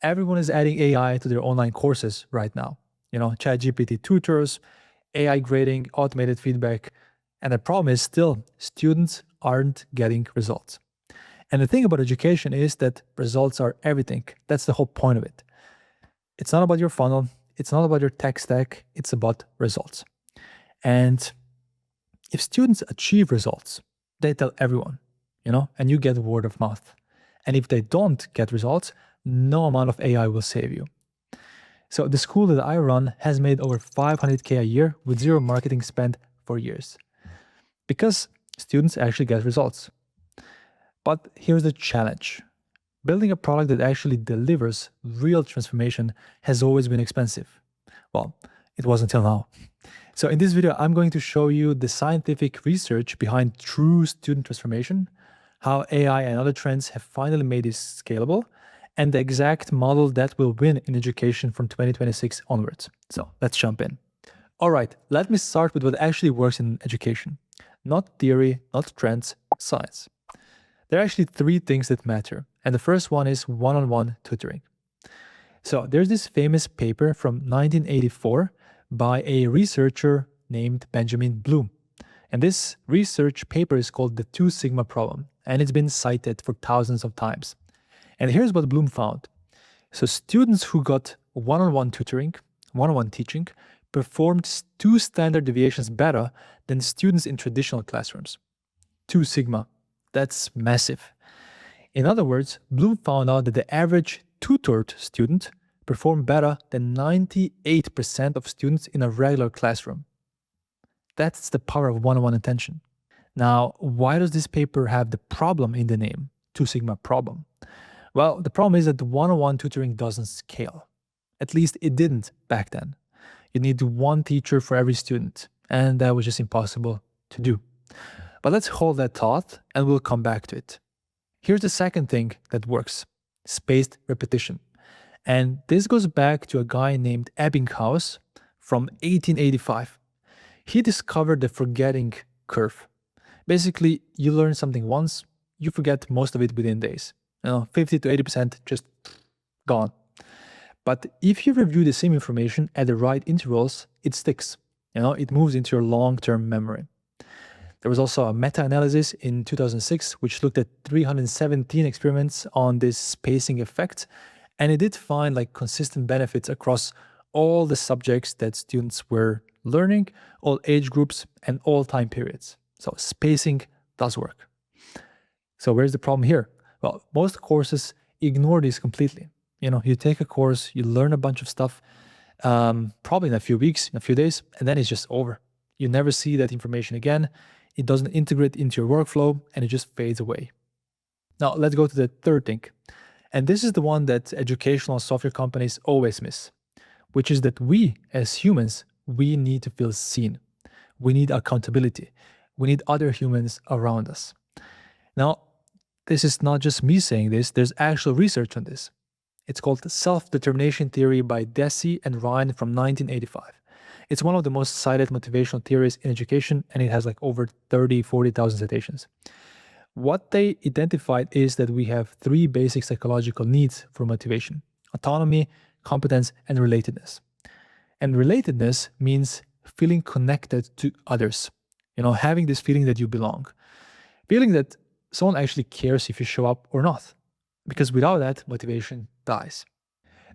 everyone is adding AI to their online courses right now. ChatGPT tutors, AI grading, automated feedback. And the problem is still students aren't getting results. And the thing about education is that results are everything. That's the whole point of it. It's not about your funnel, it's not about your tech stack, it's about results. And if students achieve results, they tell everyone, and you get word of mouth. And if they don't get results, no amount of AI will save you. So the school that I run has made over 500K a year with zero marketing spend for years because students actually get results. But here's the challenge. Building a product that actually delivers real transformation has always been expensive. Well, it was until now. So in this video, I'm going to show you the scientific research behind true student transformation, how AI and other trends have finally made this scalable, and the exact model that will win in education from 2026 onwards. So let's jump in. All right, let me start with what actually works in education. Not theory, not trends, science. There are actually three things that matter. And the first one is one-on-one tutoring. So there's this famous paper from 1984 by a researcher named Benjamin Bloom. And this research paper is called the Two Sigma Problem, and it's been cited for thousands of times. And here's what Bloom found. So students who got one-on-one tutoring, one-on-one teaching, performed 2 standard deviations better than students in traditional classrooms. 2 sigma. That's massive. In other words, Bloom found out that the average tutored student performed better than 98% of students in a regular classroom. That's the power of one-on-one attention. Now, why does this paper have the problem in the name, 2 sigma problem? Well, the problem is that the one-on-one tutoring doesn't scale. At least it didn't back then. You need one teacher for every student, and that was just impossible to do. But let's hold that thought, and we'll come back to it. Here's the second thing that works, spaced repetition. And this goes back to a guy named Ebbinghaus from 1885. He discovered the forgetting curve. Basically, you learn something once, you forget most of it within days. 50 to 80% just gone. But if you review the same information at the right intervals, it sticks. It moves into your long-term memory. There was also a meta-analysis in 2006, which looked at 317 experiments on this spacing effect. And it did find consistent benefits across all the subjects that students were learning, all age groups, and all time periods. So spacing does work. So where's the problem here? Well, most courses ignore this completely. You take a course, you learn a bunch of stuff, probably in a few weeks, in a few days, and then it's just over. You never see that information again. It doesn't integrate into your workflow, and it just fades away. Now, let's go to the third thing. And this is the one that educational software companies always miss, which is that we, as humans, we need to feel seen. We need accountability. We need other humans around us. Now, this is not just me saying this, there's actual research on this. It's called the Self-Determination Theory by Deci and Ryan from 1985. It's one of the most cited motivational theories in education, and it has over 40,000 citations. What they identified is that we have 3 basic psychological needs for motivation: autonomy, competence, and relatedness. And relatedness means feeling connected to others, having this feeling that you belong, feeling that someone actually cares if you show up or not, because without that, motivation dies.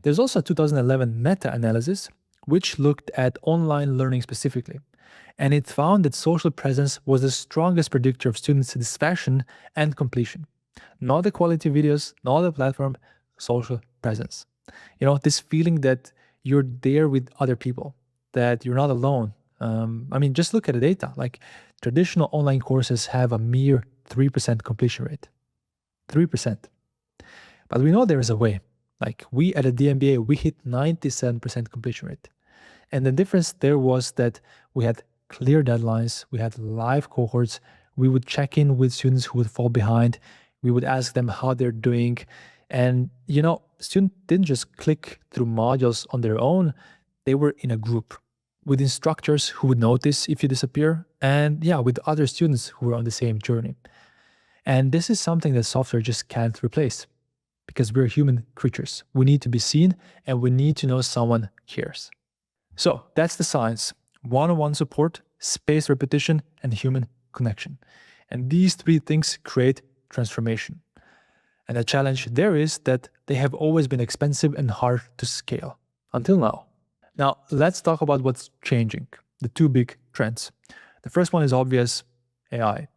There's also a 2011 meta-analysis which looked at online learning specifically, and it found that social presence was the strongest predictor of student satisfaction and completion. Not the quality of videos, not the platform, social presence. This feeling that you're there with other people, that you're not alone. Just look at the data. Traditional online courses have a mere 3% completion rate. 3%. But we know there is a way. We at the DMBA, we hit 97% completion rate. And the difference there was that we had clear deadlines, we had live cohorts, we would check in with students who would fall behind, we would ask them how they're doing. And, students didn't just click through modules on their own, they were in a group with instructors who would notice if you disappear, and with other students who were on the same journey. And this is something that software just can't replace. because we're human creatures. We need to be seen and we need to know someone cares. So that's the science: one-on-one support, spaced repetition, and human connection. And these three things create transformation. And the challenge there is that they have always been expensive and hard to scale until now. Now, let's talk about what's changing, the two big trends. The first one is obvious: AI.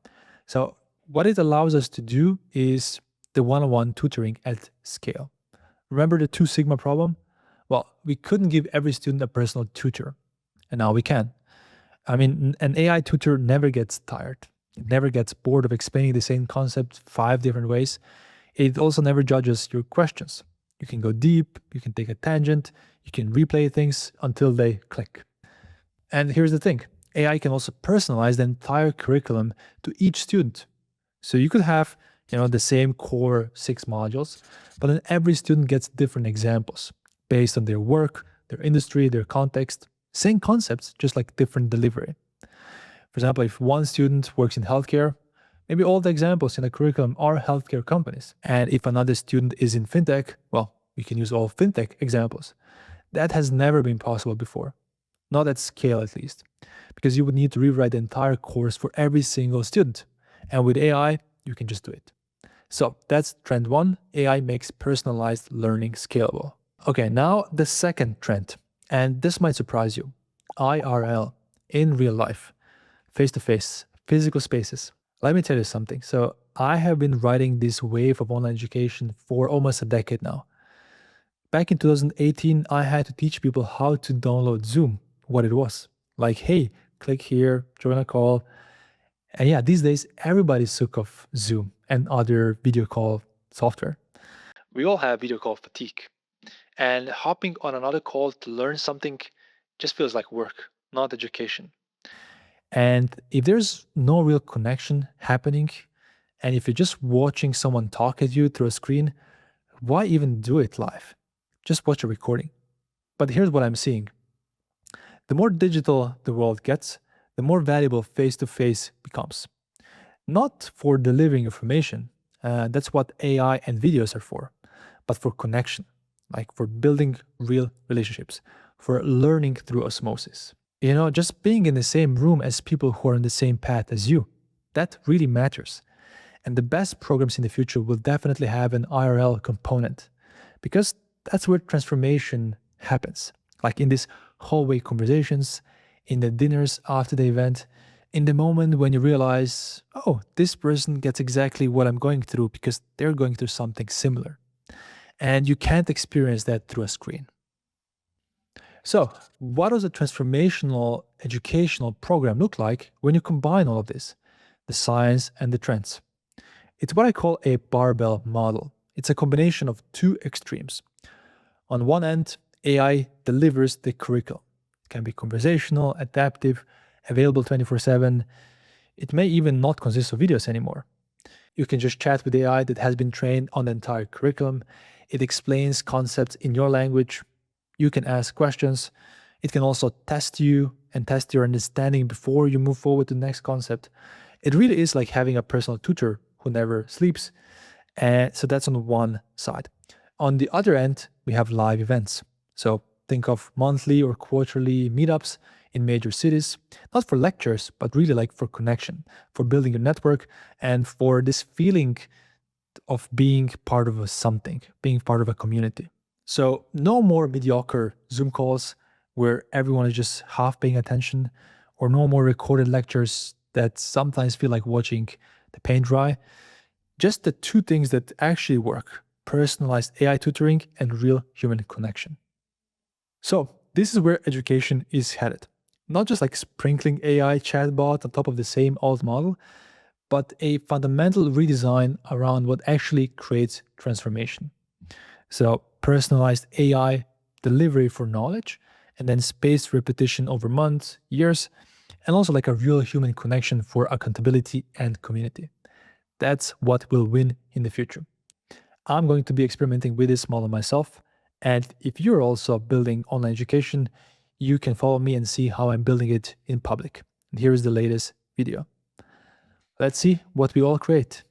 So, what it allows us to do is the one-on-one tutoring at scale. Remember the Two Sigma problem? Well, we couldn't give every student a personal tutor, and now we can. I mean, an AI tutor never gets tired. It never gets bored of explaining the same concept 5 different ways. It also never judges your questions. You can go deep, you can take a tangent, you can replay things until they click. And here's the thing: AI can also personalize the entire curriculum to each student. So you could have, the same core 6 modules, but then every student gets different examples based on their work, their industry, their context. Same concepts, just like different delivery. For example, if one student works in healthcare, maybe all the examples in the curriculum are healthcare companies. And if another student is in fintech, well, we can use all fintech examples. That has never been possible before, not at scale at least, because you would need to rewrite the entire course for every single student. And with AI, you can just do it. So that's trend one: AI makes personalized learning scalable. Okay, now the second trend, and this might surprise you: IRL, in real life, face to face, physical spaces. Let me tell you something. So I have been riding this wave of online education for almost a decade now. Back in 2018, I had to teach people how to download Zoom, what it was. Like, hey, click here, join a call. And yeah, these days, everybody's sick of Zoom and other video call software. We all have video call fatigue. And hopping on another call to learn something just feels like work, not education. And if there's no real connection happening, and if you're just watching someone talk at you through a screen, why even do it live? Just watch a recording. But here's what I'm seeing: the more digital the world gets, the more valuable face to face becomes. Not for delivering information, that's what AI and videos are for, but for connection, like for building real relationships, for learning through osmosis. Just being in the same room as people who are on the same path as you, that really matters. And the best programs in the future will definitely have an IRL component, because that's where transformation happens. Like in these hallway conversations, in the dinners after the event, in the moment when you realize, oh, this person gets exactly what I'm going through because they're going through something similar. And you can't experience that through a screen. So, what does a transformational educational program look like when you combine all of this, the science and the trends? It's what I call a barbell model. It's a combination of two extremes. On one end, AI delivers the curriculum. It can be conversational, adaptive, available 24/7. It may even not consist of videos anymore. You can just chat with AI that has been trained on the entire curriculum. It explains concepts in your language. You can ask questions. It can also test you and test your understanding before you move forward to the next concept. It really is like having a personal tutor who never sleeps. And so that's on one side. On the other end, we have live events. So think of monthly or quarterly meetups in major cities, not for lectures, but really like for connection, for building your network, and for this feeling of being part of something, being part of a community. So no more mediocre Zoom calls where everyone is just half paying attention, or no more recorded lectures that sometimes feel like watching the paint dry. Just the two things that actually work: personalized AI tutoring and real human connection. So this is where education is headed. Not just like sprinkling AI chatbot on top of the same old model, but a fundamental redesign around what actually creates transformation. So personalized AI delivery for knowledge, and then spaced repetition over months, years, and also like a real human connection for accountability and community. That's what will win in the future. I'm going to be experimenting with this model myself. And if you're also building online education, you can follow me and see how I'm building it in public. And here is the latest video. Let's see what we all create.